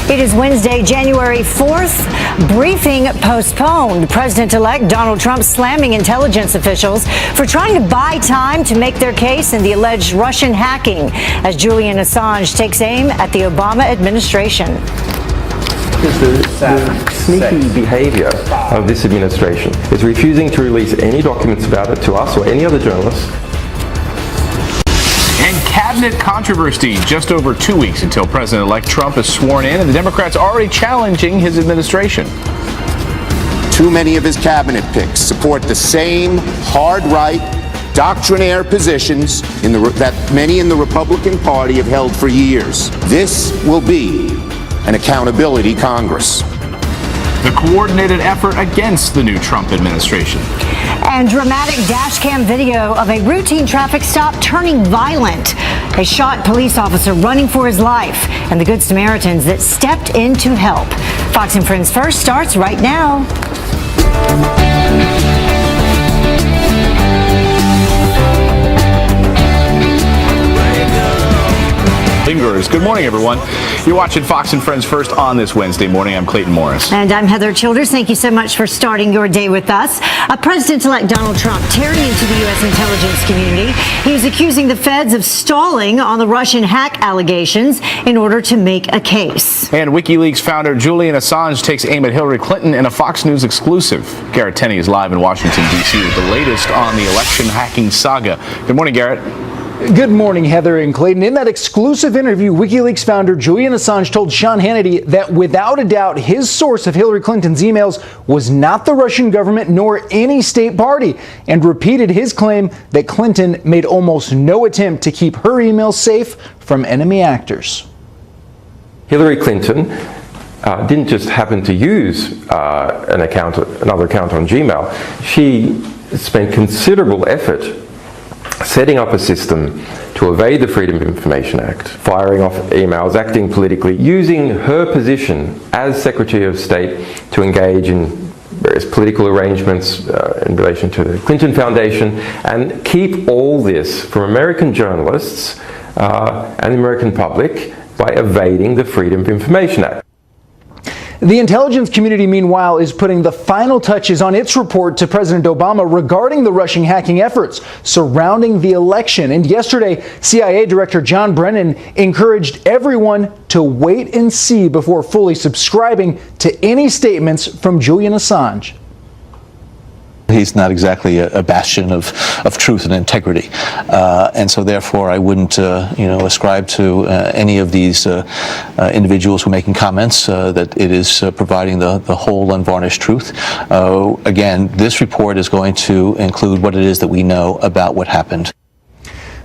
It is Wednesday, January 4th. Briefing postponed. President-elect Donald Trump slamming intelligence officials for trying to buy time to make their case in the alleged Russian hacking as Julian Assange takes aim at the Obama administration. The sneaky behavior of this administration is refusing to release any documents about it to us or any other journalists. And cabinet controversy just over 2 weeks until President-elect Trump is sworn in, and the Democrats already challenging his administration. Too many of his cabinet picks support the same hard-right, doctrinaire positions that many in the Republican Party have held for years. This will be an accountability Congress. The coordinated effort against the new Trump administration. And dramatic dash cam video of a routine traffic stop turning violent. A shot police officer running for his life and the Good Samaritans that stepped in to help. Fox and Friends First starts right now. Lingerers. Good morning, everyone. You're watching Fox and Friends First on this Wednesday morning. I'm Clayton Morris. And I'm Heather Childers. Thank you so much for starting your day with us. President-elect Donald Trump tearing into the U.S. intelligence community. He was accusing the feds of stalling on the Russian hack allegations in order to make a case. And WikiLeaks founder Julian Assange takes aim at Hillary Clinton in a Fox News exclusive. Garrett Tenney is live in Washington, D.C. with the latest on the election hacking saga. Good morning, Garrett. Good morning, Heather and Clayton. In that exclusive interview, WikiLeaks founder Julian Assange told Sean Hannity that without a doubt, his source of Hillary Clinton's emails was not the Russian government nor any state party, and repeated his claim that Clinton made almost no attempt to keep her emails safe from enemy actors. Hillary Clinton didn't just happen to use another account on Gmail. She spent considerable effort setting up a system to evade the Freedom of Information Act, firing off emails, acting politically, using her position as Secretary of State to engage in various political arrangements in relation to the Clinton Foundation, and keep all this from American journalists and the American public by evading the Freedom of Information Act. The intelligence community, meanwhile, is putting the final touches on its report to President Obama regarding the Russian hacking efforts surrounding the election. And yesterday, CIA Director John Brennan encouraged everyone to wait and see before fully subscribing to any statements from Julian Assange. He's not exactly a bastion of truth and integrity, and so therefore I wouldn't, ascribe to any of these individuals who are making comments that it is providing the whole unvarnished truth. Again, this report is going to include what it is that we know about what happened.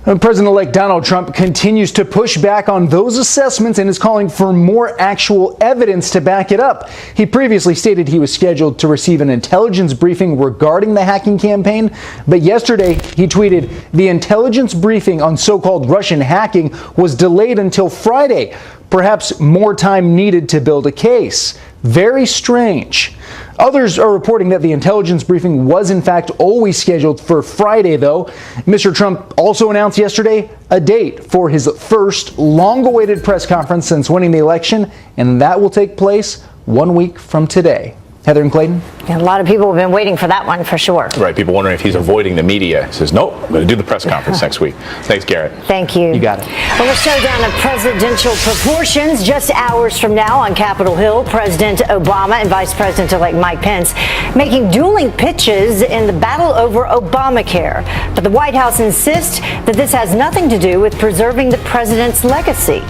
President-elect Donald Trump continues to push back on those assessments and is calling for more actual evidence to back it up. He previously stated he was scheduled to receive an intelligence briefing regarding the hacking campaign, but yesterday he tweeted, "The intelligence briefing on so-called Russian hacking was delayed until Friday. Perhaps more time needed to build a case." Very strange. Others are reporting that the intelligence briefing was in fact always scheduled for Friday, though. Mr. Trump also announced yesterday a date for his first long-awaited press conference since winning the election, and that will take place 1 week from today. Heather and Clayton? A lot of people have been waiting for that one for sure. Right, people wondering if he's avoiding the media. He says, nope, I'm going to do the press conference next week. Thanks, Garrett. Thank you. You got it. Well, a showdown of presidential proportions just hours from now on Capitol Hill. President Obama and Vice President-elect Mike Pence making dueling pitches in the battle over Obamacare. But the White House insists that this has nothing to do with preserving the president's legacy.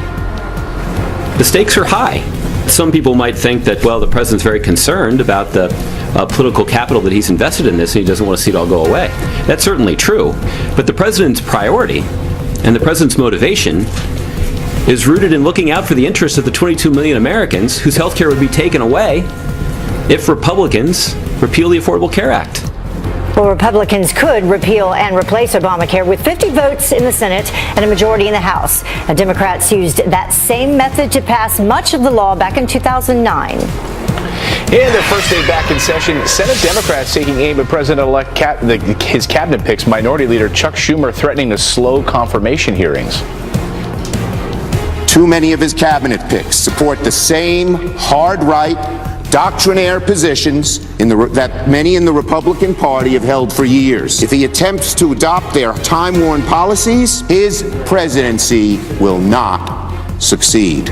The stakes are high. Some people might think that, well, the president's very concerned about the political capital that he's invested in this and he doesn't want to see it all go away. That's certainly true. But the president's priority and the president's motivation is rooted in looking out for the interests of the 22 million Americans whose health care would be taken away if Republicans repeal the Affordable Care Act. Well, Republicans could repeal and replace Obamacare with 50 votes in the Senate and a majority in the House. Democrats used that same method to pass much of the law back in 2009. In their first day back in session, Senate Democrats taking aim at President-elect his cabinet picks, Minority Leader Chuck Schumer threatening to slow confirmation hearings. Too many of his cabinet picks support the same hard-right, doctrinaire positions that many in the Republican Party have held for years. If he attempts to adopt their time-worn policies, his presidency will not succeed.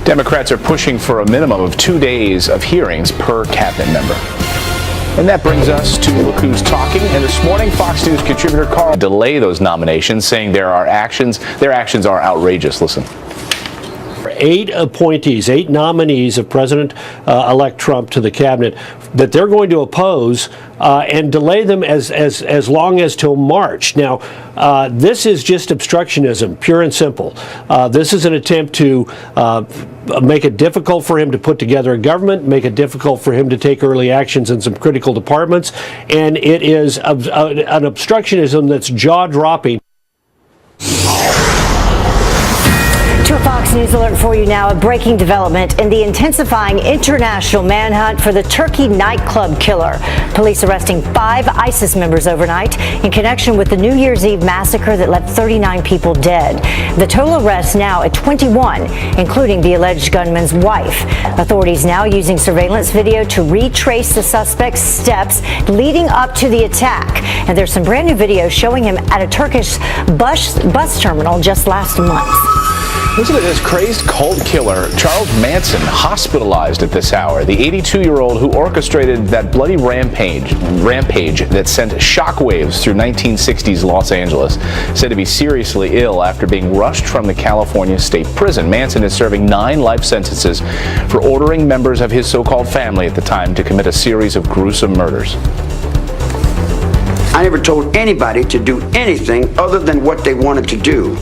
Democrats are pushing for a minimum of 2 days of hearings per cabinet member. And that brings us to Look Who's Talking. And this morning, Fox News contributor Carl delay those nominations, saying their actions are outrageous. Listen. 8 appointees, 8 nominees of President-elect Trump to the cabinet that they're going to oppose and delay them as long as till March. Now, this is just obstructionism, pure and simple. This is an attempt to make it difficult for him to put together a government, make it difficult for him to take early actions in some critical departments, and it is an obstructionism that's jaw-dropping. To a Fox News alert for you now, a breaking development in the intensifying international manhunt for the Turkey nightclub killer. Police arresting 5 ISIS members overnight in connection with the New Year's Eve massacre that left 39 people dead. The total arrests now at 21, including the alleged gunman's wife. Authorities now using surveillance video to retrace the suspect's steps leading up to the attack. And there's some brand new video showing him at a Turkish bus terminal just last month. Listen to this crazed cult killer, Charles Manson, hospitalized at this hour. The 82-year-old who orchestrated that bloody rampage that sent shockwaves through 1960s Los Angeles, said to be seriously ill after being rushed from the California State Prison. Manson is serving 9 life sentences for ordering members of his so-called family at the time to commit a series of gruesome murders. I never told anybody to do anything other than what they wanted to do.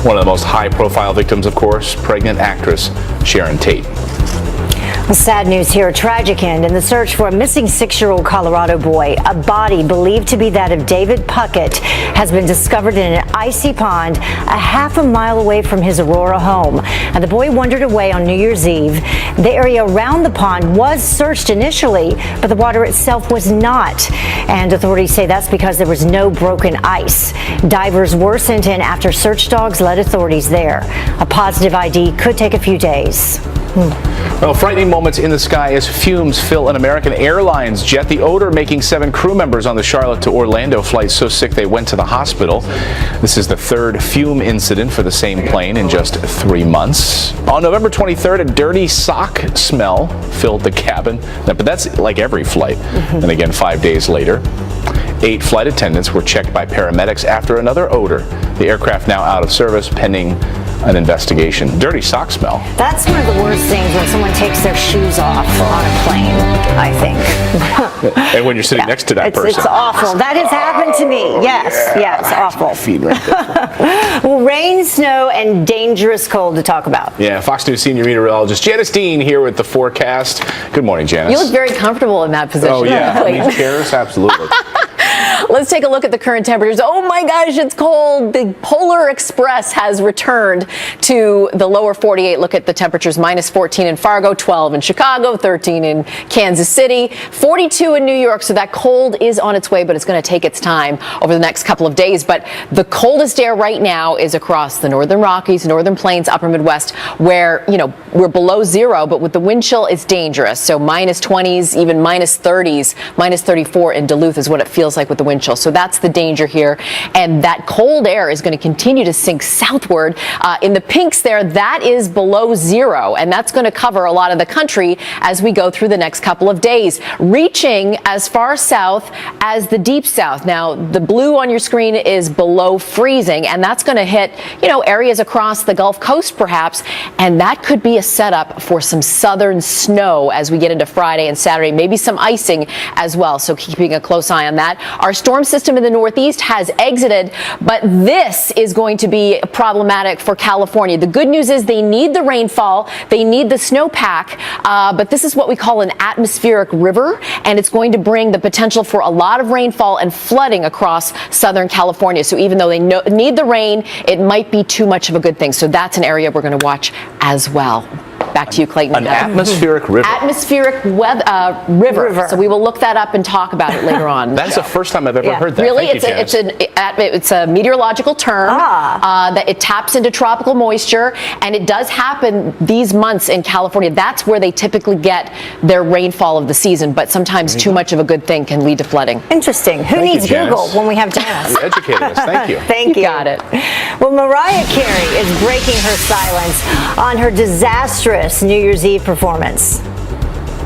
One of the most high-profile victims, of course, pregnant actress Sharon Tate. Well, sad news here, a tragic end in the search for a missing 6-year-old Colorado boy. A body believed to be that of David Puckett has been discovered in an icy pond a half a mile away from his Aurora home. And the boy wandered away on New Year's Eve. The area around the pond was searched initially, but the water itself was not. And authorities say that's because there was no broken ice. Divers were sent in after search dogs led authorities there. A positive ID could take a few days. Well, frightening moments in the sky as fumes fill an American Airlines jet. The odor making 7 crew members on the Charlotte to Orlando flight so sick they went to the hospital. This is the 3rd fume incident for the same plane in just 3 months. On November 23rd, a dirty sock smell filled the cabin. But that's like every flight. And again, 5 days later, 8 flight attendants were checked by paramedics after another odor. The aircraft now out of service pending an investigation. Dirty sock smell. That's one of the worst things when someone takes their shoes off on a plane, I think. And when you're sitting next to that person. It's awful. That has happened to me. Yes, it's awful. Feet right there. Well, rain, snow, and dangerous cold to talk about. Yeah, Fox News senior meteorologist Janice Dean here with the forecast. Good morning, Janice. You look very comfortable in that position. Oh, yeah. These chairs, absolutely. Let's take a look at the current temperatures. Oh my gosh, it's cold. The Polar Express has returned to the lower 48. Look at the temperatures: minus 14 in Fargo, 12 in Chicago, 13 in Kansas City, 42 in New York. So that cold is on its way, but it's going to take its time over the next couple of days. But the coldest air right now is across the northern Rockies, northern plains, upper Midwest, where, we're below zero, but with the wind chill, it's dangerous. So minus 20s, even minus 30s, minus 34 in Duluth is what it feels like with the wind chill. So that's the danger here. And that cold air is going to continue to sink southward. In the pinks there, that is below zero. And that's going to cover a lot of the country as we go through the next couple of days, reaching as far south as the deep south. Now, the blue on your screen is below freezing, and that's going to hit, areas across the Gulf Coast perhaps. And that could be a setup for some southern snow as we get into Friday and Saturday, maybe some icing as well. So keeping a close eye on that. Our storm system in the northeast has exited, but this is going to be problematic for California. The good news is they need the rainfall, they need the snowpack, but this is what we call an atmospheric river, and it's going to bring the potential for a lot of rainfall and flooding across Southern California. So even though they need the rain, it might be too much of a good thing. So that's an area we're going to watch as well. Back to you, Clayton. An atmospheric river. Atmospheric river. So we will look that up and talk about it later on. That's the first time I've ever heard that. Really, Thank you, Janice. it's a meteorological term that it taps into tropical moisture, and it does happen these months in California. That's where they typically get their rainfall of the season, but sometimes too much of a good thing can lead to flooding. Interesting. Who needs Google when we have Janice? You educated us. Thank you. Thank you. Got it. Well, Mariah Carey is breaking her silence on her disastrous New Year's Eve performance.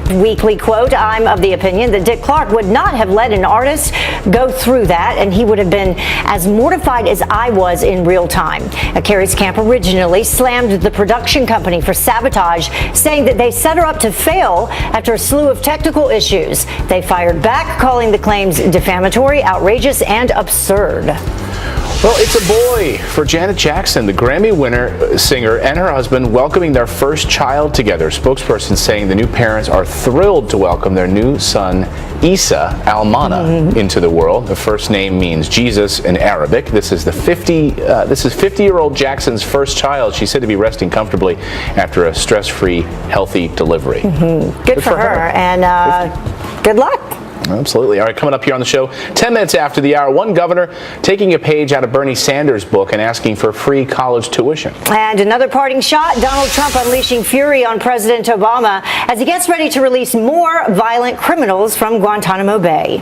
Weekly quote, I'm of the opinion that Dick Clark would not have let an artist go through that, and he would have been as mortified as I was in real time. Carey's camp originally slammed the production company for sabotage, saying that they set her up to fail after a slew of technical issues. They fired back, calling the claims defamatory, outrageous, and absurd. Well, it's a boy for Janet Jackson, the Grammy winner singer, and her husband welcoming their first child together. Spokesperson saying the new parents are thrilled to welcome their new son, Isa Almana, into the world. The first name means Jesus in Arabic. This is 50-year-old Jackson's first child. She's said to be resting comfortably after a stress-free, healthy delivery. Good for her, and good luck. Absolutely. All right, coming up here on the show, 10 minutes after the hour, one governor taking a page out of Bernie Sanders' book and asking for free college tuition. And another parting shot, Donald Trump unleashing fury on President Obama as he gets ready to release more violent criminals from Guantanamo Bay.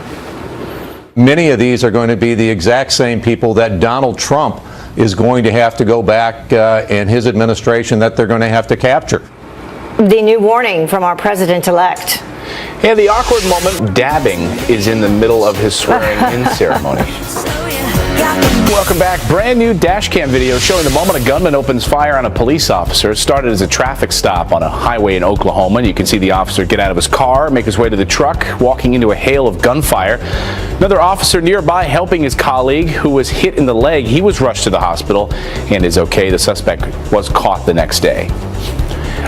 Many of these are going to be the exact same people that Donald Trump is going to have to go back in his administration that they're going to have to capture. The new warning from our president-elect. And the awkward moment, dabbing is in the middle of his swearing-in ceremony. Welcome back. Brand new dash cam video showing the moment a gunman opens fire on a police officer. It started as a traffic stop on a highway in Oklahoma. And you can see the officer get out of his car, make his way to the truck, walking into a hail of gunfire. Another officer nearby helping his colleague who was hit in the leg. He was rushed to the hospital and is okay. The suspect was caught the next day.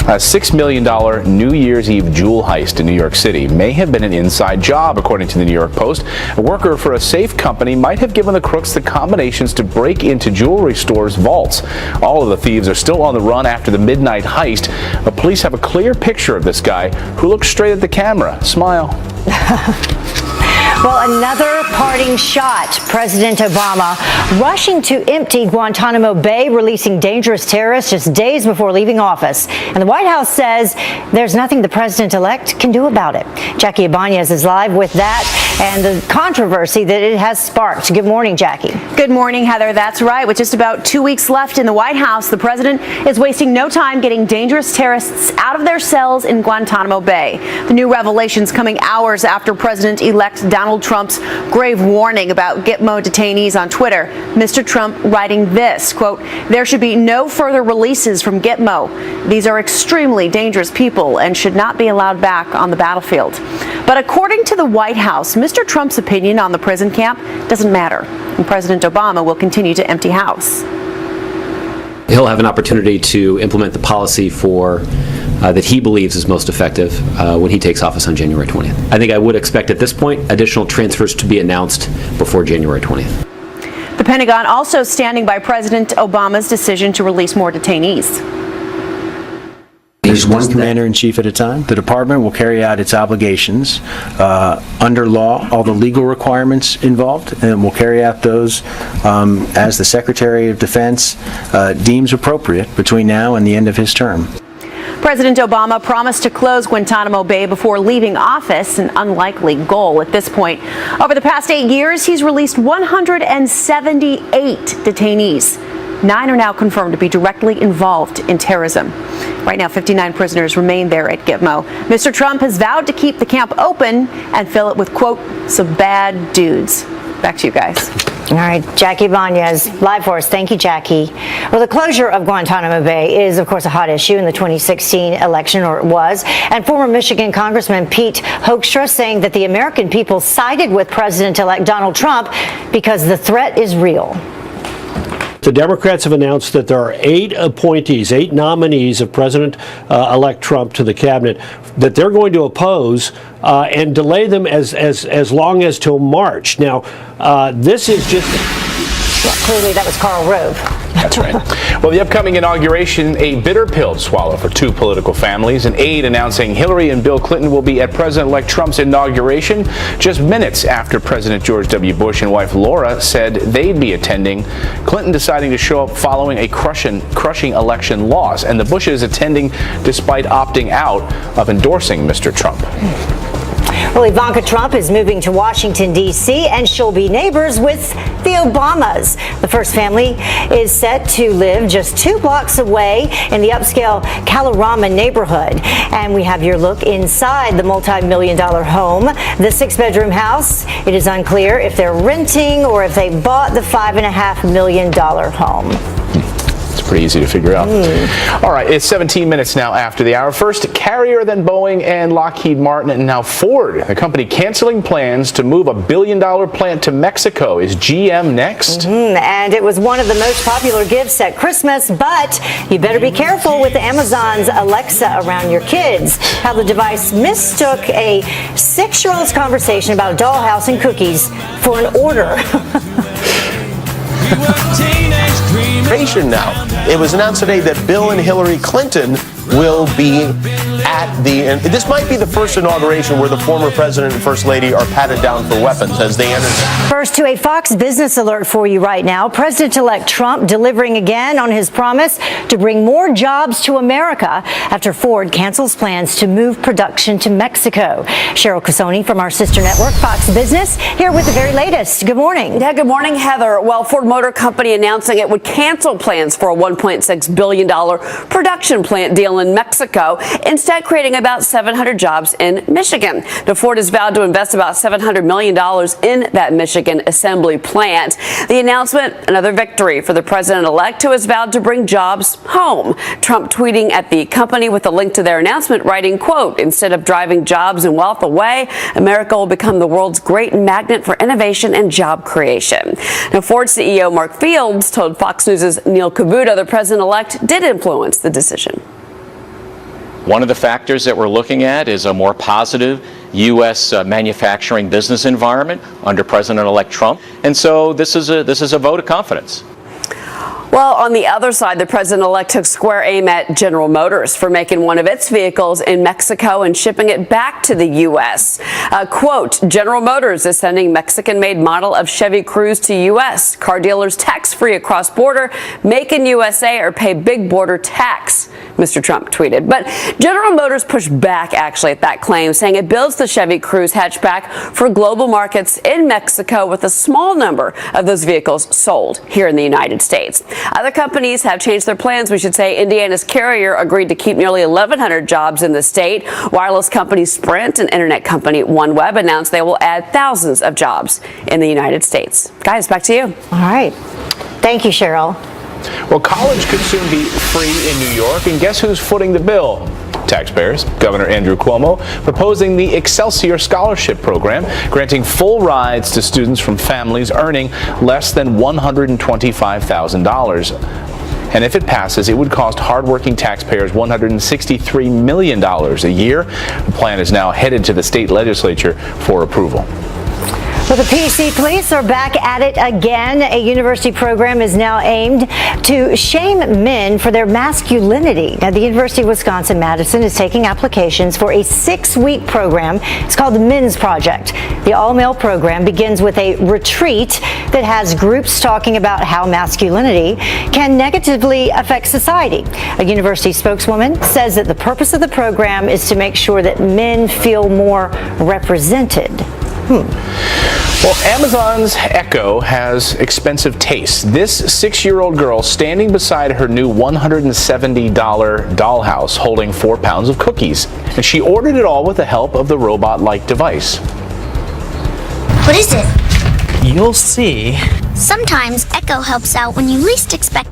A $6 million New Year's Eve jewel heist in New York City may have been an inside job, according to the New York Post. A worker for a safe company might have given the crooks the combinations to break into jewelry stores' vaults. All of the thieves are still on the run after the midnight heist, but police have a clear picture of this guy who looks straight at the camera. Smile. Well, another parting shot. President Obama rushing to empty Guantanamo Bay, releasing dangerous terrorists just days before leaving office. And the White House says there's nothing the president-elect can do about it. Jackie Ibanez is live with that and the controversy that it has sparked. Good morning, Jackie. Good morning, Heather. That's right. With just about 2 weeks left in the White House, the president is wasting no time getting dangerous terrorists out of their cells in Guantanamo Bay. The new revelations coming hours after President-elect Donald Trump's grave warning about Gitmo detainees on Twitter. Mr. Trump writing this, quote, "There should be no further releases from Gitmo. These are extremely dangerous people and should not be allowed back on the battlefield." But according to the White House, Mr. Trump's opinion on the prison camp doesn't matter, and President Obama will continue to empty house. He'll have an opportunity to implement the policy for that he believes is most effective when he takes office on January 20th. I think I would expect at this point additional transfers to be announced before January 20th. The Pentagon also standing by President Obama's decision to release more detainees. There's one commander-in-chief at a time. The department will carry out its obligations under law, all the legal requirements involved, and will carry out those as the Secretary of Defense deems appropriate between now and the end of his term. President Obama promised to close Guantanamo Bay before leaving office, an unlikely goal at this point. Over the past 8 years, he's released 178 detainees. 9 are now confirmed to be directly involved in terrorism. Right now, 59 prisoners remain there at Gitmo. Mr. Trump has vowed to keep the camp open and fill it with, quote, some bad dudes. Back to you guys. All right, Jackie Ibanez, live for us. Thank you, Jackie. Well, the closure of Guantanamo Bay is, of course, a hot issue in the 2016 election, or it was. And former Michigan Congressman Pete Hoekstra saying that the American people sided with President-elect Donald Trump because the threat is real. The Democrats have announced that there are 8 appointees, 8 nominees of President-elect Trump to the cabinet that they're going to oppose and delay them as long as till March. Now, this is just... Well, clearly that was Karl Rove. That's right. Well, the upcoming inauguration, a bitter pill to swallow for two political families. An aide announcing Hillary and Bill Clinton will be at President-elect Trump's inauguration just minutes after President George W. Bush and wife Laura said they'd be attending. Clinton deciding to show up following a crushing election loss, and the Bushes attending despite opting out of endorsing Mr. Trump. Well, Ivanka Trump is moving to Washington, D.C., and she'll be neighbors with the Obamas. The first family is set to live just 2 blocks away in the upscale Kalorama neighborhood. And we have your look inside the multi-million-dollar home. The 6-bedroom house, it is unclear if they're renting or if they bought the $5.5 million home. Pretty easy to figure out. All right, it's 17 minutes now after the hour. First, Carrier, then Boeing and Lockheed Martin, and now Ford, the company canceling plans to move $1 billion plant to Mexico. Is GM next? And it was one of the most popular gifts at Christmas, but you better be careful with Amazon's Alexa around your kids. How the device mistook a 6-year-old's conversation about a dollhouse and cookies for an order. Now, it was announced today that Bill and Hillary Clinton will be at and this might be the first inauguration where the former president and first lady are patted down for weapons as they enter. First, to a Fox Business alert for you right now. President-elect Trump delivering again on his promise to bring more jobs to America after Ford cancels plans to move production to Mexico. Cheryl Casoni from our sister network, Fox Business, here with the very latest. Good morning. Yeah, good morning, Heather. Well, Ford Motor Company announcing it would cancel plans for a $1.6 billion production plant deal in Mexico, instead creating about 700 jobs in Michigan. Now, Ford has vowed to invest about $700 million in that Michigan assembly plant. The announcement, another victory for the president-elect, who has vowed to bring jobs home. Trump tweeting at the company with a link to their announcement, writing, quote, "Instead of driving jobs and wealth away, America will become the world's great magnet for innovation and job creation." Now, Ford CEO Mark Fields told Fox News' Neil Cavuto the president-elect did influence the decision. One of the factors that we're looking at is a more positive U.S. manufacturing business environment under President-elect Trump. And so this is a vote of confidence. Well, on the other side, the president-elect took square aim at General Motors for making one of its vehicles in Mexico and shipping it back to the U.S. Quote, "General Motors is sending Mexican-made model of Chevy Cruze to U.S. Car dealers tax-free across border, make in USA or pay big border tax," Mr. Trump tweeted. But General Motors pushed back, actually, at that claim, saying it builds the Chevy Cruze hatchback for global markets in Mexico, with a small number of those vehicles sold here in the United States. Other companies have changed their plans. We should say Indiana's Carrier agreed to keep nearly 1,100 jobs in the state. Wireless company Sprint and internet company OneWeb announced they will add thousands of jobs in the United States. Guys, back to you. All right. Thank you, Cheryl. Well, college could soon be free in New York, and guess who's footing the bill? Taxpayers. Governor Andrew Cuomo proposing the Excelsior Scholarship Program, granting full rides to students from families earning less than $125,000. And if it passes, it would cost hardworking taxpayers $163 million a year. The plan is now headed to the state legislature for approval. Well, the PC police are back at it again. A university program is now aimed to shame men for their masculinity. Now, the University of Wisconsin-Madison is taking applications for a 6-week program. It's called the Men's Project. The all-male program begins with a retreat that has groups talking about how masculinity can negatively affect society. A university spokeswoman says that the purpose of the program is to make sure that men feel more represented. Well, Amazon's Echo has expensive taste. This 6-year-old girl standing beside her new $170 dollhouse holding 4 pounds of cookies. And she ordered it all with the help of the robot-like device. What is it? You'll see. Sometimes Echo helps out when you least expect.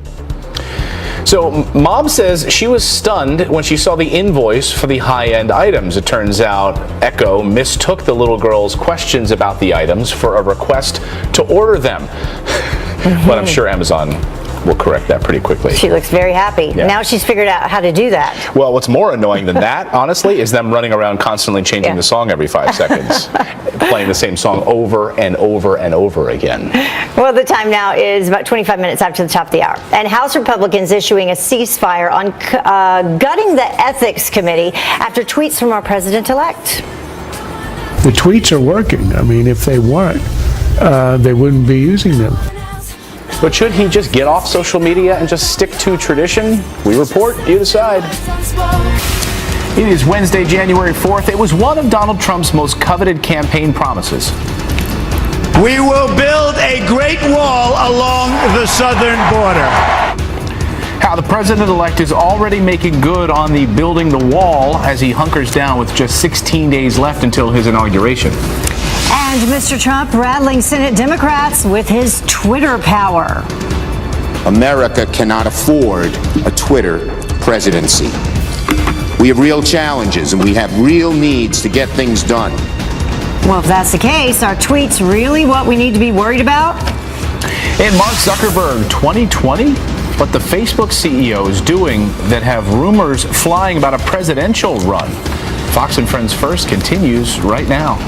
So, Mom says she was stunned when she saw the invoice for the high-end items. It turns out Echo mistook the little girl's questions about the items for a request to order them. But I'm sure Amazon we'll correct that pretty quickly. She looks very happy. Yeah. Now she's figured out how to do that. Well, what's more annoying than that, honestly, is them running around constantly changing the song every 5 seconds, playing the same song over and over and over again. Well, the time now is about 25 minutes after the top of the hour. And House Republicans issuing a ceasefire on gutting the Ethics Committee after tweets from our president-elect. The tweets are working. I mean, if they weren't, they wouldn't be using them. But should he just get off social media and just stick to tradition? We report, you decide. It is Wednesday, January 4th. It was one of Donald Trump's most coveted campaign promises. We will build a great wall along the southern border. How the president-elect is already making good on the building the wall as he hunkers down with just 16 days left until his inauguration. And Mr. Trump rattling Senate Democrats with his Twitter power. America cannot afford a Twitter presidency. We have real challenges and we have real needs to get things done. Well, if that's the case, are tweets really what we need to be worried about? And Mark Zuckerberg, 2020? What the Facebook CEO is doing that have rumors flying about a presidential run. Fox and Friends First continues right now.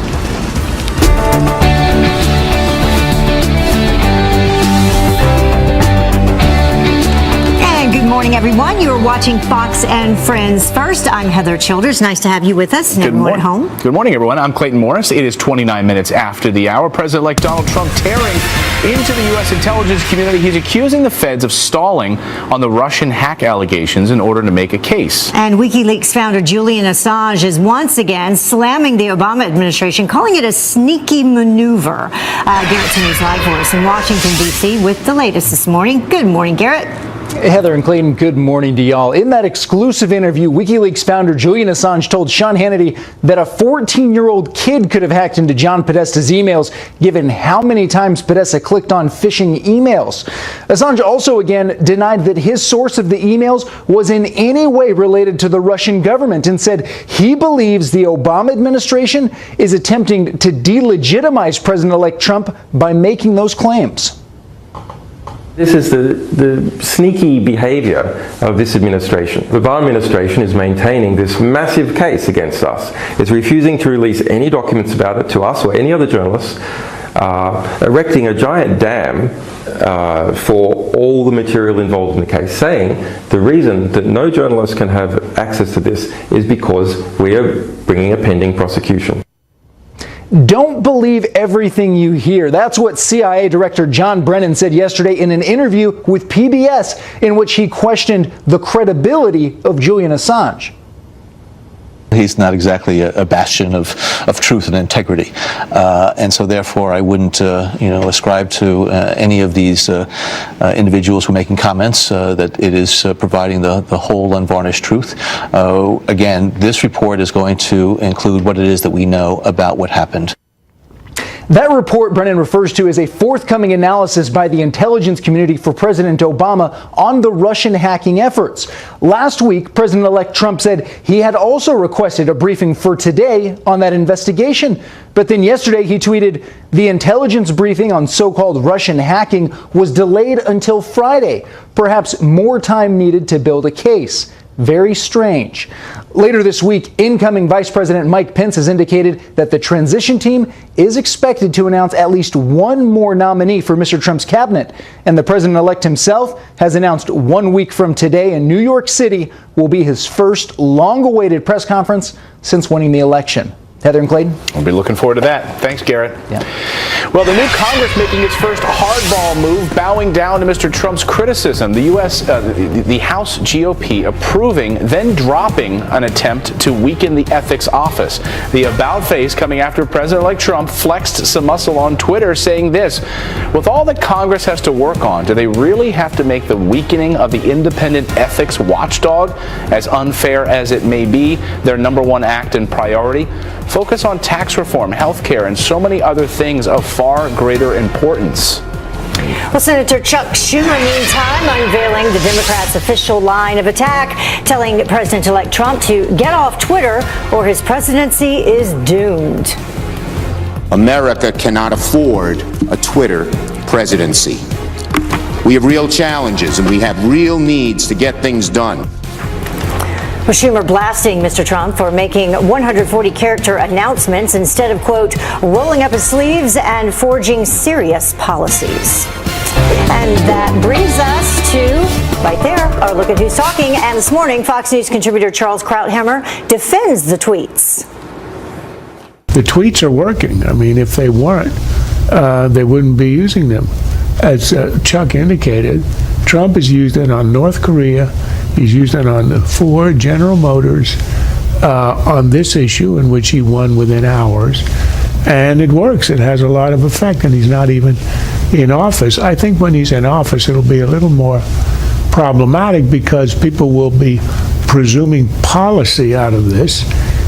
And good morning, everyone. You are watching Fox and Friends First. I'm Heather Childers. Nice to have you with us and everyone at home. Good morning, everyone. I'm Clayton Morris. It is 29 minutes after the hour. President-elect Donald Trump tearing into the U.S. intelligence community. He's accusing the feds of stalling on the Russian hack allegations in order to make a case. And WikiLeaks founder Julian Assange is once again slamming the Obama administration, calling it a sneaky maneuver. Garrett Timmy's live for us in Washington, D.C. with the latest this morning. Good morning, Garrett. Heather and Clayton, good morning to y'all. In that exclusive interview, WikiLeaks founder Julian Assange told Sean Hannity that a 14-year-old kid could have hacked into John Podesta's emails, given how many times Podesta clicked on phishing emails. Assange also again denied that his source of the emails was in any way related to the Russian government and said he believes the Obama administration is attempting to delegitimize President-elect Trump by making those claims. This is the sneaky behavior of this administration. The Obama administration is maintaining this massive case against us. It's refusing to release any documents about it to us or any other journalists, erecting a giant dam for all the material involved in the case, saying the reason that no journalist can have access to this is because we are bringing a pending prosecution. Don't believe everything you hear. That's what CIA Director John Brennan said yesterday in an interview with PBS in which he questioned the credibility of Julian Assange. He's not exactly a bastion of truth and integrity, and so therefore I wouldn't, ascribe to any of these individuals who are making comments that it is providing the whole unvarnished truth. Again, this report is going to include what it is that we know about what happened. That report Brennan refers to as a forthcoming analysis by the intelligence community for President Obama on the Russian hacking efforts. Last week, President-elect Trump said he had also requested a briefing for today on that investigation. But then yesterday he tweeted, the intelligence briefing on so-called Russian hacking was delayed until Friday. Perhaps more time needed to build a case. Very strange. Later this week, incoming Vice President Mike Pence has indicated that the transition team is expected to announce at least one more nominee for Mr. Trump's cabinet. And the president-elect himself has announced 1 week from today in New York City will be his first long-awaited press conference since winning the election. Heather and Clayton. We'll be looking forward to that. Thanks, Garrett. Yeah. Well, the new Congress making its first hardball move, bowing down to Mr. Trump's criticism. The House GOP approving, then dropping an attempt to weaken the ethics office. The about face coming after President-elect Trump flexed some muscle on Twitter saying this: with all that Congress has to work on, do they really have to make the weakening of the independent ethics watchdog, as unfair as it may be, their number one act and priority? Focus on tax reform, health care, and so many other things of far greater importance. Well, Senator Chuck Schumer, meantime, unveiling the Democrats' official line of attack, telling President-elect Trump to get off Twitter or his presidency is doomed. America cannot afford a Twitter presidency. We have real challenges and we have real needs to get things done. Well, Schumer blasting Mr. Trump for making 140-character announcements instead of, quote, rolling up his sleeves and forging serious policies. And that brings us to, right there, our look at who's talking. And this morning, Fox News contributor Charles Krauthammer defends the tweets. The tweets are working. I mean, if they weren't, they wouldn't be using them. As Chuck indicated, Trump has used it on North Korea. He's used it on Ford, General Motors, on this issue in which he won within hours. And it works. It has a lot of effect, and he's not even in office. I think when he's in office, it'll be a little more problematic because people will be presuming policy out of this,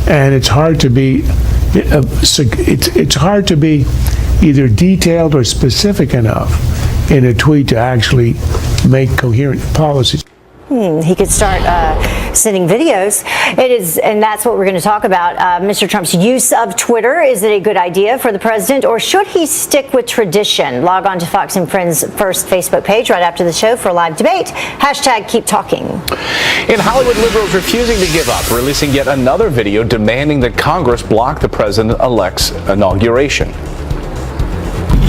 and it's hard to be it's hard to be either detailed or specific enough in a tweet to actually make coherent policies. He could start sending videos. It is, and that's what we're going to talk about. Mr. Trump's use of Twitter. Is it a good idea for the president, or should he stick with tradition? Log on to Fox and Friends' first Facebook page right after the show for a live debate. Hashtag keep talking. In Hollywood, liberals refusing to give up, releasing yet another video demanding that Congress block the president-elect's inauguration.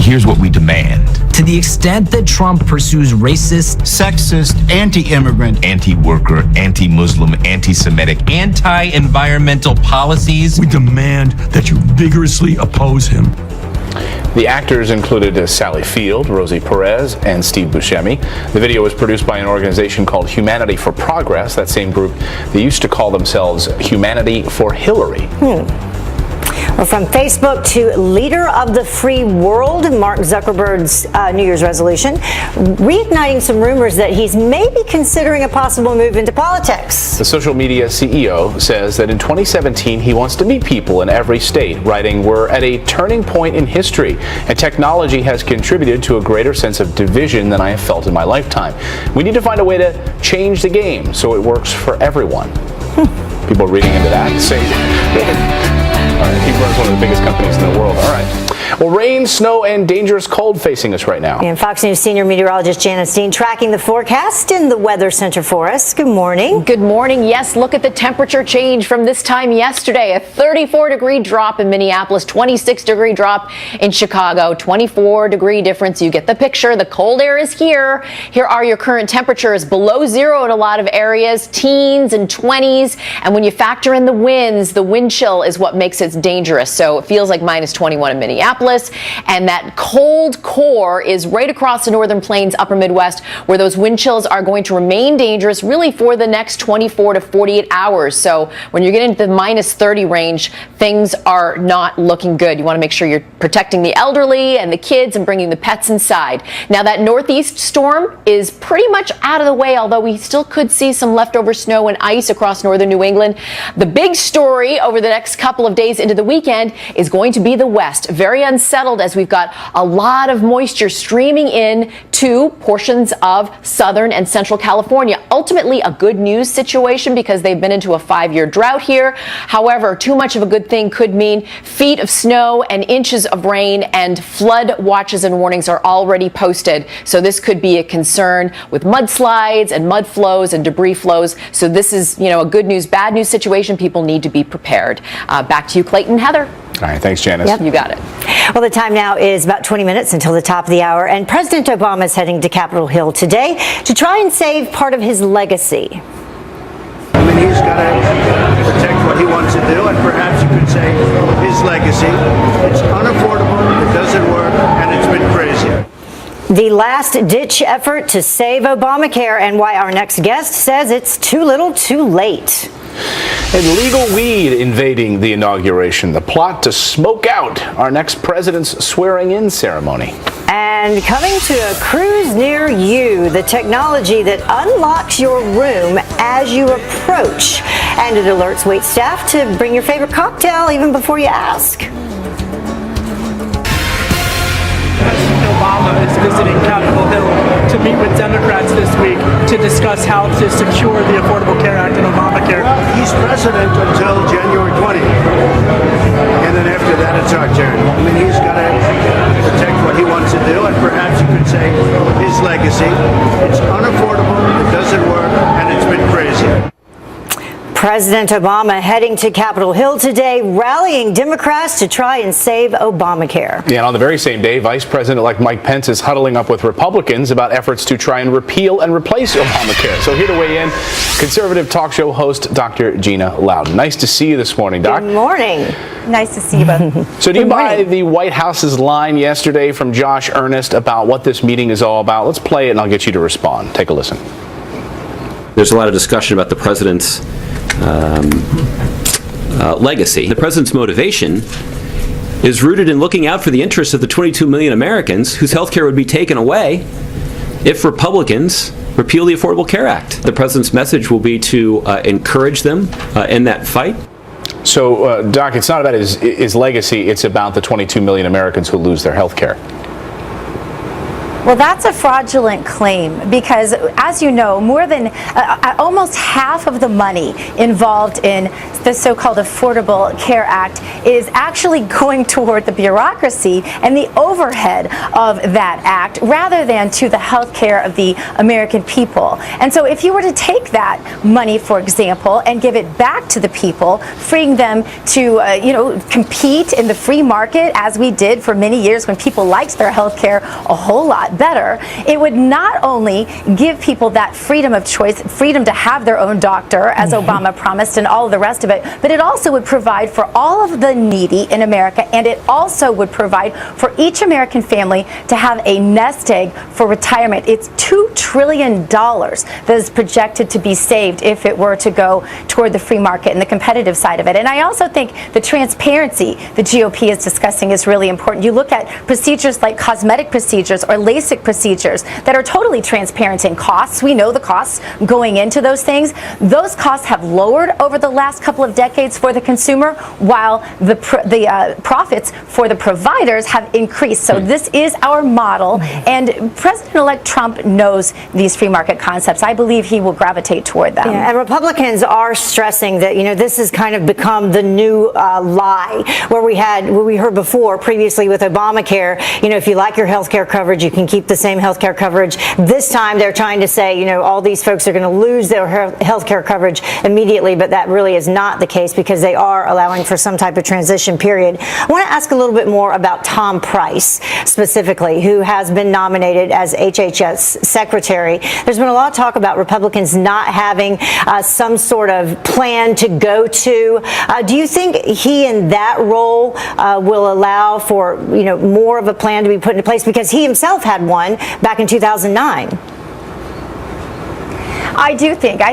Here's what we demand. To the extent that Trump pursues racist, sexist, anti-immigrant, anti-worker, anti-Muslim, anti-Semitic, anti-environmental policies, we demand that you vigorously oppose him. The actors included Sally Field, Rosie Perez, and Steve Buscemi. The video was produced by an organization called Humanity for Progress, that same group they used to call themselves Humanity for Hillary. Well, from Facebook to leader of the free world, Mark Zuckerberg's New Year's resolution, reigniting some rumors that he's maybe considering a possible move into politics. The social media CEO says that in 2017 he wants to meet people in every state, writing, "We're at a turning point in history, and technology has contributed to a greater sense of division than I have felt in my lifetime. We need to find a way to change the game so it works for everyone." People reading into that say, he runs one of the biggest companies in the world. All right. Well, rain, snow, and dangerous cold facing us right now. And Fox News senior meteorologist Janice Dean tracking the forecast in the Weather Center for us. Good morning. Good morning. Yes, look at the temperature change from this time yesterday. A 34-degree drop in Minneapolis, 26-degree drop in Chicago, 24-degree difference. You get the picture. The cold air is here. Here are your current temperatures. Below zero in a lot of areas, teens and 20s. And when you factor in the winds, the wind chill is what makes it dangerous. So it feels like minus 21 in Minneapolis. And that cold core is right across the northern plains, upper Midwest, where those wind chills are going to remain dangerous really for the next 24 to 48 hours. So when you're getting into the minus 30 range, things are not looking good. You want to make sure you're protecting the elderly and the kids and bringing the pets inside. Now, that northeast storm is pretty much out of the way, although we still could see some leftover snow and ice across northern New England. The big story over the next couple of days into the weekend is going to be the west. Very unsettled as we've got a lot of moisture streaming in to portions of southern and central California. Ultimately, a good news situation because they've been into a 5-year drought here. However, too much of a good thing could mean feet of snow and inches of rain, and flood watches and warnings are already posted. So this could be a concern with mudslides and mud flows and debris flows. So this is, a good news, bad news situation. People need to be prepared. Back to you, Clayton, Heather. All right, thanks, Janice. Yep. You got it. Well, the time now is about 20 minutes until the top of the hour, and President Obama is heading to Capitol Hill today to try and save part of his legacy. I mean, he's got to protect what he wants to do, and perhaps you could say his legacy. It's unaffordable, it doesn't work, and it's been crazy. The last-ditch effort to save Obamacare, and why our next guest says it's too little too late. And legal weed invading the inauguration, the plot to smoke out our next president's swearing-in ceremony. And coming to a cruise near you, the technology that unlocks your room as you approach. And it alerts waitstaff to bring your favorite cocktail even before you ask. President Obama is visiting Capitol Hill to meet with Democrats this week to discuss how to secure the Affordable Care Act and Obamacare. Well, he's president until January 20th. And and then after that, it's our turn. I mean, he's got to protect what he wants to do, and perhaps you could say his legacy. It's unaffordable, it doesn't work, and it's been crazy. President Obama heading to Capitol Hill today, rallying Democrats to try and save Obamacare. Yeah, and on the very same day, Vice President-elect Mike Pence is huddling up with Republicans about efforts to try and repeal and replace Obamacare. So here to weigh in, conservative talk show host Dr. Gina Loudon. Nice to see you this morning, Doc. Good morning. Nice to see you both. So do you buy the White House's line yesterday from Josh Earnest about what this meeting is all about? Let's play it and I'll get you to respond. Take a listen. There's a lot of discussion about the president's legacy. The president's motivation is rooted in looking out for the interests of the 22 million Americans whose health care would be taken away if Republicans repeal the Affordable Care Act. The president's message will be to encourage them in that fight. So, Doc, it's not about his legacy, it's about the 22 million Americans who lose their health care. Well, that's a fraudulent claim because, as you know, more than almost half of the money involved in the so-called Affordable Care Act is actually going toward the bureaucracy and the overhead of that act rather than to the health care of the American people. And so if you were to take that money, for example, and give it back to the people, freeing them to, compete in the free market as we did for many years when people liked their health care a whole lot better, it would not only give people that freedom of choice, freedom to have their own doctor, as Obama promised, and all of the rest of it, but it also would provide for all of the needy in America, and it also would provide for each American family to have a nest egg for retirement. It's $2 trillion that is projected to be saved if it were to go toward the free market and the competitive side of it. And I also think the transparency the GOP is discussing is really important. You look at procedures like cosmetic procedures or LASIK procedures that are totally transparent in costs. We know the costs going into those things. Those costs have lowered over the last couple of decades for the consumer, while the profits for the providers have increased. So this is our model, and President-elect Trump knows these free market concepts. I believe he will gravitate toward them. Yeah, and Republicans are stressing that, this has kind of become the new lie, where we heard before previously with Obamacare, if you like your health care coverage, you can keep the same health care coverage. This time they're trying to say, all these folks are going to lose their health care coverage immediately, but that really is not the case because they are allowing for some type of transition period. I want to ask a little bit more about Tom Price specifically, who has been nominated as HHS Secretary. There's been a lot of talk about Republicans not having some sort of plan to go to. Do you think he in that role will allow for more of a plan to be put into place, because he himself had one back in 2009? I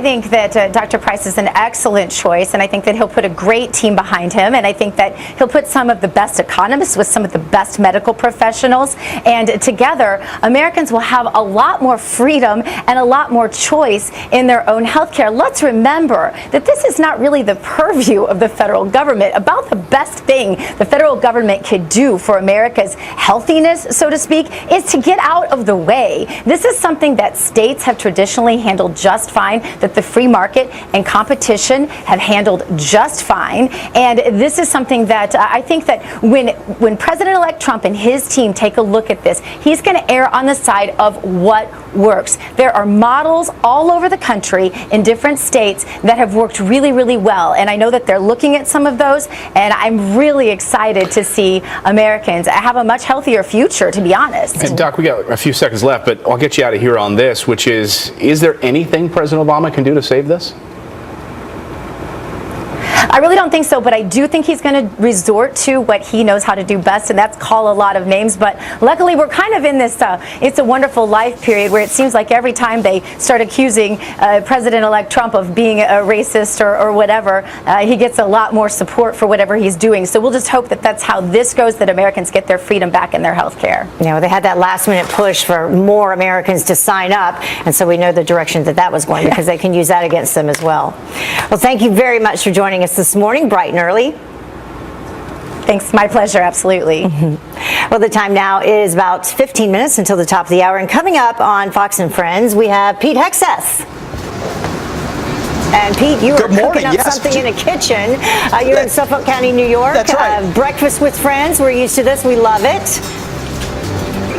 think that Dr. Price is an excellent choice, and I think that he'll put a great team behind him, and I think that he'll put some of the best economists with some of the best medical professionals, and together Americans will have a lot more freedom and a lot more choice in their own health care. Let's remember that this is not really the purview of the federal government. About the best thing the federal government could do for America's healthiness, so to speak, is to get out of the way. This is something that states have traditionally handled just fine, that the free market and competition have handled just fine. And this is something that I think that when President-elect Trump and his team take a look at this, he's going to err on the side of what works. There are models all over the country in different states that have worked really, really well. And I know that they're looking at some of those, and I'm really excited to see Americans have a much healthier future, to be honest. And Doc, we got a few seconds left, but I'll get you out of here on this, which is there anything President Obama can do to save this? I really don't think so, but I do think he's going to resort to what he knows how to do best, and that's call a lot of names. But luckily, we're kind of in this It's a Wonderful Life period where it seems like every time they start accusing President-elect Trump of being a racist or whatever, he gets a lot more support for whatever he's doing. So we'll just hope that that's how this goes, that Americans get their freedom back in their health care. They had that last-minute push for more Americans to sign up, and so we know the direction that was going, because they can use that against them as well. Well, thank you very much for joining us this morning, bright and early. Thanks, my pleasure, absolutely. Well, the time now is about 15 minutes until the top of the hour, and coming up on Fox and Friends, we have Pete Hegseth. And Pete, you are Good morning. cooking up Yes. something in a kitchen. You're in Suffolk County, New York. That's right. Breakfast with friends. We're used to this. We love it.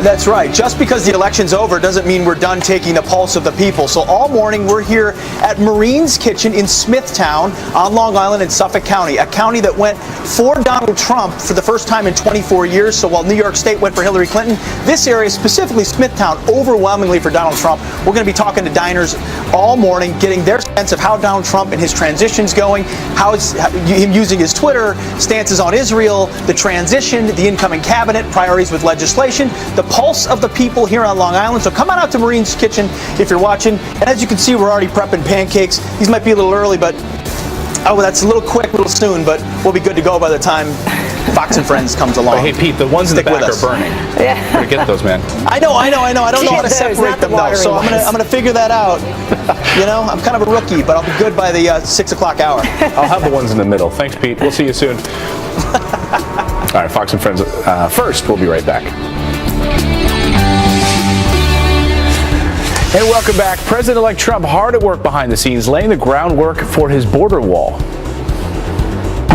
That's right. Just because the election's over doesn't mean we're done taking the pulse of the people. So all morning we're here at Marine's Kitchen in Smithtown on Long Island in Suffolk County, a county that went for Donald Trump for the first time in 24 years. So while New York State went for Hillary Clinton, this area, specifically Smithtown, overwhelmingly for Donald Trump. We're going to be talking to diners all morning, getting their sense of how Donald Trump and his transition's going, how him using his Twitter, stances on Israel, the transition, the incoming cabinet, priorities with legislation, the pulse of the people here on Long Island. So come on out to Marine's Kitchen if you're watching. And as you can see, we're already prepping pancakes. These might be a little early, but that's a little quick, a little soon, but we'll be good to go by the time Fox and Friends comes along. Hey, Pete, the ones in the back are burning. Yeah. Better get those, man. I know. I don't know how to separate them though, so I'm gonna figure that out. You know, I'm kind of a rookie, but I'll be good by the 6 o'clock hour. I'll have the ones in the middle. Thanks, Pete. We'll see you soon. All right, Fox and Friends first. We'll be right back. And welcome back. President-elect Trump hard at work behind the scenes, laying the groundwork for his border wall.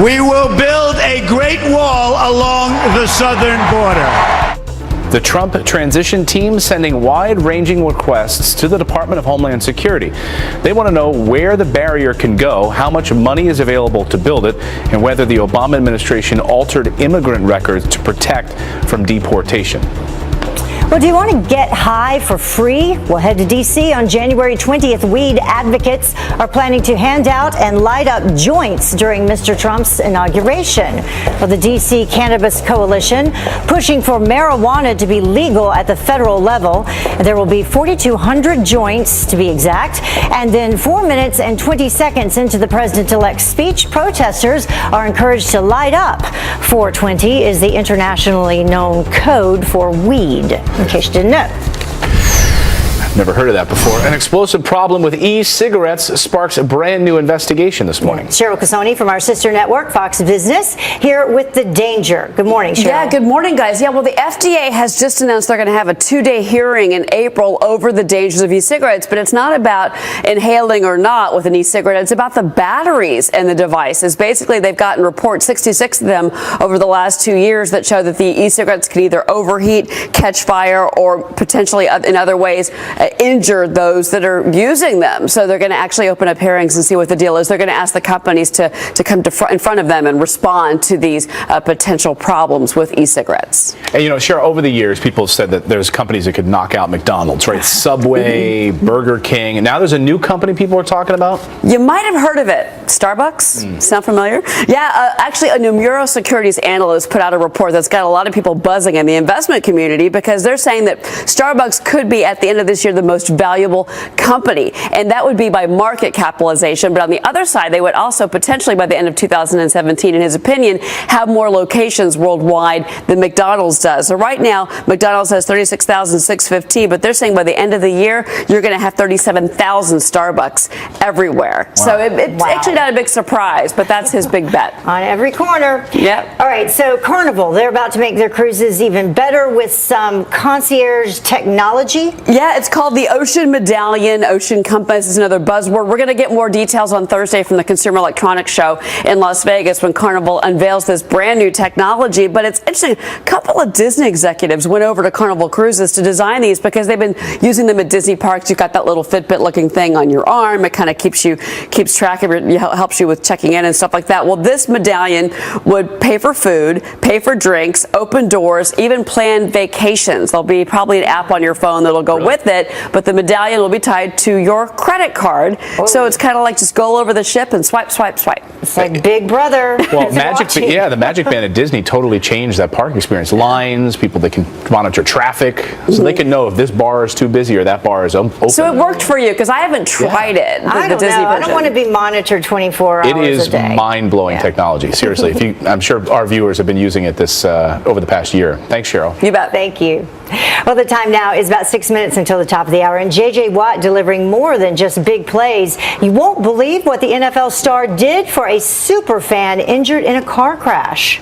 We will build a great wall along the southern border. The Trump transition team sending wide-ranging requests to the Department of Homeland Security. They want to know where the barrier can go, how much money is available to build it, and whether the Obama administration altered immigrant records to protect from deportation. Well, do you want to get high for free? Well, head to D.C. on January 20th. Weed advocates are planning to hand out and light up joints during Mr. Trump's inauguration. Well, the D.C. Cannabis Coalition pushing for marijuana to be legal at the federal level. There will be 4,200 joints to be exact. And then 4 minutes and 20 seconds into the president-elect's speech, protesters are encouraged to light up. 420 is the internationally known code for weed, in case you didn't know. Never heard of that before. An explosive problem with e-cigarettes sparks a brand new investigation this morning. Cheryl Casoni from our sister network, Fox Business, here with the danger. Good morning, Cheryl. Yeah, good morning, guys. Yeah, well, the FDA has just announced they're going to have a 2-day hearing in April over the dangers of e-cigarettes, but it's not about inhaling or not with an e-cigarette. It's about the batteries in the devices. Basically, they've gotten reports, 66 of them over the last 2 years, that show that the e-cigarettes can either overheat, catch fire, or potentially in other ways injure those that are using them. So they're going to actually open up hearings and see what the deal is. They're going to ask the companies to come in front of them and respond to these potential problems with e-cigarettes. And you know, Cheryl, over the years, people have said that there's companies that could knock out McDonald's, right? Subway, Burger King, and now there's a new company people are talking about. You might have heard of it. Starbucks? Sound familiar? Yeah, actually, a Nomura Securities analyst put out a report that's got a lot of people buzzing in the investment community because they're saying that Starbucks could be, at the end of this year, the most valuable company, and that would be by market capitalization. But on the other side, they would also potentially, by the end of 2017, in his opinion, have more locations worldwide than McDonald's does. So right now, McDonald's has 36,615, but they're saying by the end of the year, you're going to have 37,000 Starbucks everywhere. Wow. So it's actually not a big surprise, but that's his big bet. On every corner. Yep. All right, so Carnival, they're about to make their cruises even better with some concierge technology. Yeah, it's called the Ocean Medallion. Ocean Compass is another buzzword. We're going to get more details on Thursday from the Consumer Electronics Show in Las Vegas when Carnival unveils this brand new technology. But it's interesting, a couple of Disney executives went over to Carnival Cruises to design these because they've been using them at Disney parks. You've got that little Fitbit looking thing on your arm. It kind of keeps track of it, helps you with checking in and stuff like that. Well, this medallion would pay for food, pay for drinks, open doors, even plan vacations. There'll be probably an app on your phone that'll go with it, but the medallion will be tied to your credit card. Oh. So it's kind of like just go over the ship and swipe, swipe, swipe. It's like Big Brother. Well, the Magic Band at Disney totally changed that park experience. Lines, people, they can monitor traffic, so they can know if this bar is too busy or that bar is open. So it worked for you, because I haven't tried it. I don't know. I don't want to be monitored 24 hours a day. It is mind-blowing technology. Seriously, I'm sure our viewers have been using it this over the past year. Thanks, Cheryl. You bet. Thank you. Well, the time now is about 6 minutes until the top of the hour, and J.J. Watt delivering more than just big plays. You won't believe what the NFL star did for a super fan injured in a car crash.